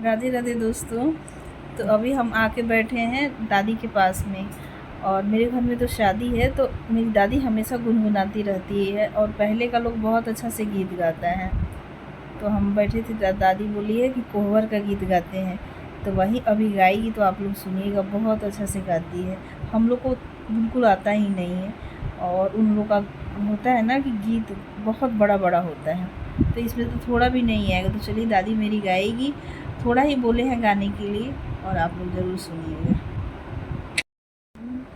राधे राधे दोस्तों। तो अभी हम आके बैठे हैं दादी के पास में, और मेरे घर में तो शादी है, तो मेरी दादी हमेशा गुनगुनाती रहती है, और पहले का लोग बहुत अच्छा से गीत गाता है। तो हम बैठे थे, दादी बोली है कि कोहबर का गीत गाते हैं, तो वही अभी गाएगी, तो आप लोग सुनिएगा, बहुत अच्छा से गाती है। हम लोग को बिल्कुल आता ही नहीं है, और उन लोग का होता है ना कि गीत बहुत बड़ा बड़ा होता है, तो इसमें तो थोड़ा भी नहीं आएगा। तो चलिए दादी मेरी गाएगी, थोड़ा ही बोले हैं गाने के लिए, और आप लोग ज़रूर सुनिएगा।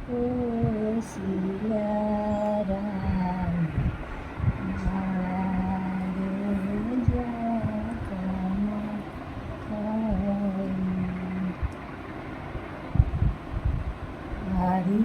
ओ सिया राम, हरी